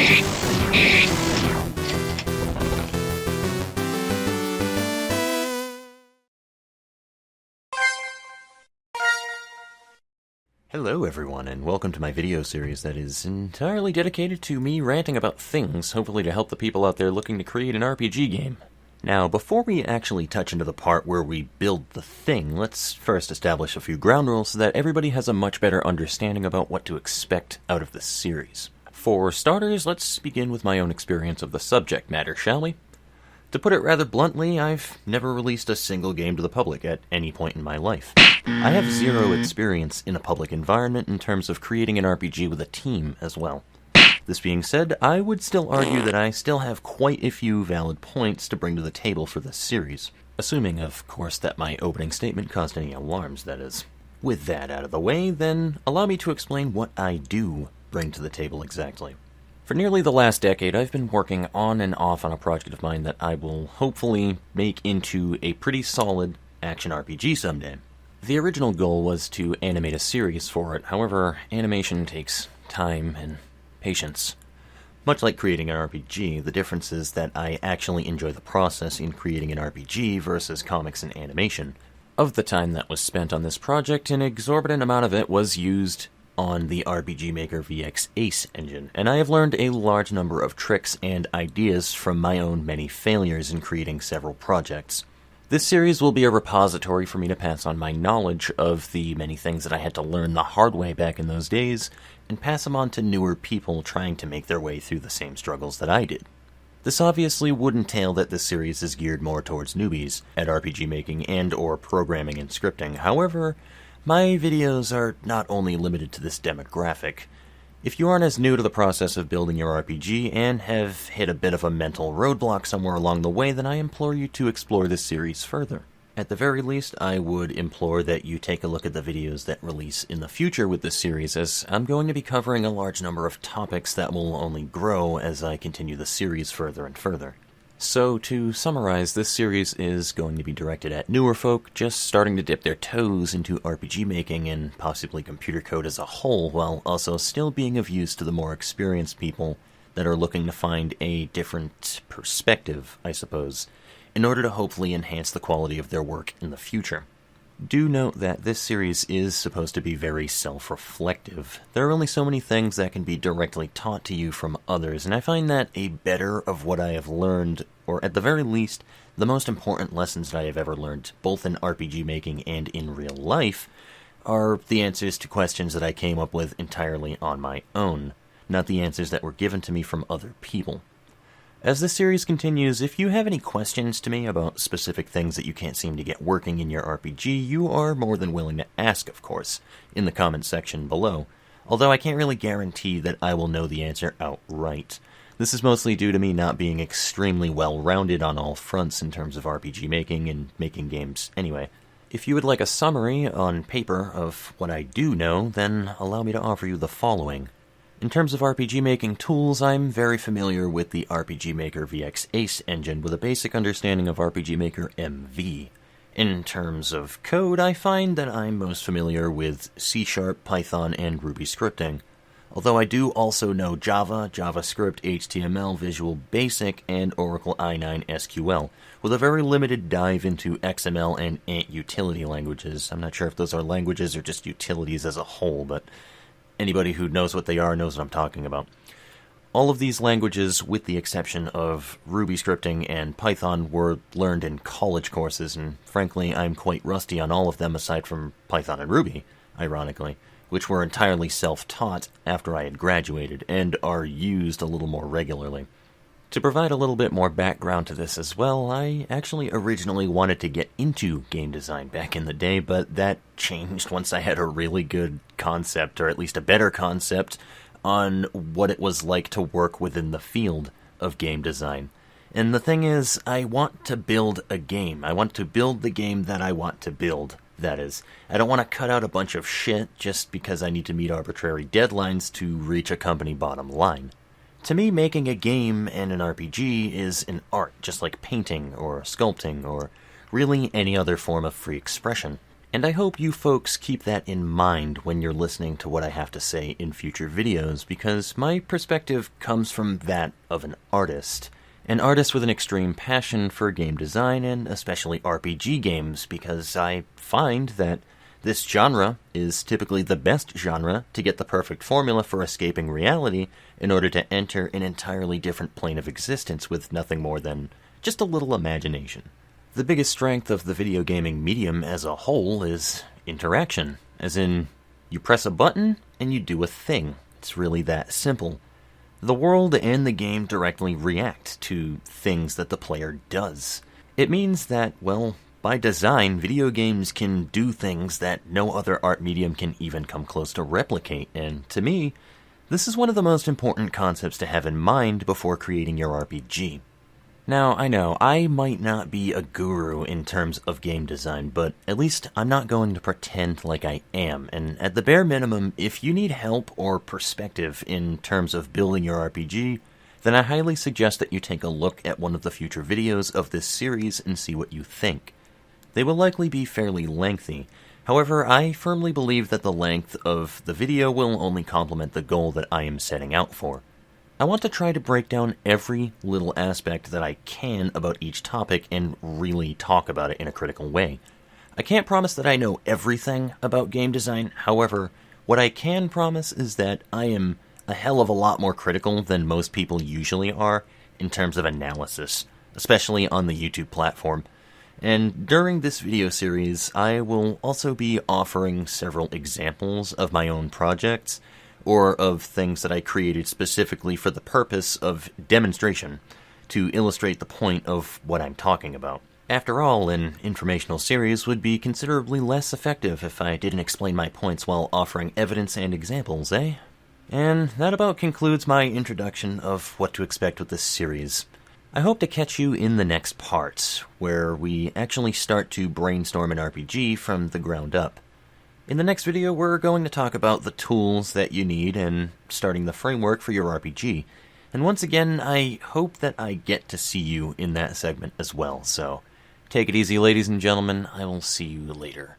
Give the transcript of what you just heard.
Hello everyone, and welcome to my video series that is entirely dedicated to me ranting about things, hopefully to help the people out there looking to create an RPG game. Now, before we actually touch into the part where we build the thing, let's first establish a few ground rules so that everybody has a much better understanding about what to expect out of this series. For starters, let's begin with my own experience of the subject matter, shall we? To put it rather bluntly, I've never released a single game to the public at any point in my life. I have zero experience in a public environment in terms of creating an RPG with a team as well. This being said, I would still argue that I still have quite a few valid points to bring to the table for this series. Assuming, of course, that my opening statement caused any alarms, that is. With that out of the way, then allow me to explain what I do bring to the table exactly. For nearly the last decade, I've been working on and off on a project of mine that I will hopefully make into a pretty solid action RPG someday. The original goal was to animate a series for it, however, animation takes time and patience. Much like creating an RPG, the difference is that I actually enjoy the process in creating an RPG versus comics and animation. Of the time that was spent on this project, an exorbitant amount of it was used on the RPG Maker VX Ace engine, and I have learned a large number of tricks and ideas from my own many failures in creating several projects. This series will be a repository for me to pass on my knowledge of the many things that I had to learn the hard way back in those days, and pass them on to newer people trying to make their way through the same struggles that I did. This obviously would entail that this series is geared more towards newbies at RPG making and or programming and scripting. However, my videos are not only limited to this demographic. If you aren't as new to the process of building your RPG and have hit a bit of a mental roadblock somewhere along the way, then I implore you to explore this series further. At the very least, I would implore that you take a look at the videos that release in the future with this series, as I'm going to be covering a large number of topics that will only grow as I continue the series further and further. So, to summarize, this series is going to be directed at newer folk just starting to dip their toes into RPG making and possibly computer code as a whole, while also still being of use to the more experienced people that are looking to find a different perspective, I suppose, in order to hopefully enhance the quality of their work in the future. Do note that this series is supposed to be very self-reflective. There are only so many things that can be directly taught to you from others, and I find that a better of what I have learned, or at the very least, the most important lessons that I have ever learned, both in RPG making and in real life, are the answers to questions that I came up with entirely on my own, not the answers that were given to me from other people. As this series continues, if you have any questions to me about specific things that you can't seem to get working in your RPG, you are more than willing to ask, of course, in the comments section below, although I can't really guarantee that I will know the answer outright. This is mostly due to me not being extremely well-rounded on all fronts in terms of RPG making and making games anyway. If you would like a summary on paper of what I do know, then allow me to offer you the following. In terms of RPG making tools, I'm very familiar with the RPG Maker VX Ace engine with a basic understanding of RPG Maker MV. In terms of code, I find that I'm most familiar with C#, Python, and Ruby scripting. Although I do also know Java, JavaScript, HTML, Visual Basic, and Oracle i9 SQL, with a very limited dive into XML and Ant utility languages. I'm not sure if those are languages or just utilities as a whole, but anybody who knows what they are knows what I'm talking about. All of these languages, with the exception of Ruby scripting and Python, were learned in college courses, and frankly, I'm quite rusty on all of them aside from Python and Ruby, ironically, which were entirely self-taught after I had graduated, and are used a little more regularly. To provide a little bit more background to this as well, I actually originally wanted to get into game design back in the day, but that changed once I had a really good concept, or at least a better concept, on what it was like to work within the field of game design. And the thing is, I want to build a game. I want to build the game that I want to build, that is. I don't want to cut out a bunch of shit just because I need to meet arbitrary deadlines to reach a company bottom line. To me, making a game and an RPG is an art, just like painting or sculpting or really any other form of free expression. And I hope you folks keep that in mind when you're listening to what I have to say in future videos, because my perspective comes from that of an artist with an extreme passion for game design and especially RPG games, because I find that this genre is typically the best genre to get the perfect formula for escaping reality in order to enter an entirely different plane of existence with nothing more than just a little imagination. The biggest strength of the video gaming medium as a whole is interaction, as in, you press a button and you do a thing. It's really that simple. The world and the game directly react to things that the player does. It means that, well, by design, video games can do things that no other art medium can even come close to replicate, and to me, this is one of the most important concepts to have in mind before creating your RPG. Now, I know, I might not be a guru in terms of game design, but at least I'm not going to pretend like I am, and at the bare minimum, if you need help or perspective in terms of building your RPG, then I highly suggest that you take a look at one of the future videos of this series and see what you think. They will likely be fairly lengthy. However, I firmly believe that the length of the video will only complement the goal that I am setting out for. I want to try to break down every little aspect that I can about each topic and really talk about it in a critical way. I can't promise that I know everything about game design, however, what I can promise is that I am a hell of a lot more critical than most people usually are in terms of analysis, especially on the YouTube platform. And during this video series, I will also be offering several examples of my own projects, or of things that I created specifically for the purpose of demonstration, to illustrate the point of what I'm talking about. After all, an informational series would be considerably less effective if I didn't explain my points while offering evidence and examples, eh? And that about concludes my introduction of what to expect with this series. I hope to catch you in the next part, where we actually start to brainstorm an RPG from the ground up. In the next video, we're going to talk about the tools that you need and starting the framework for your RPG. And once again, I hope that I get to see you in that segment as well. So, take it easy, ladies and gentlemen. I will see you later.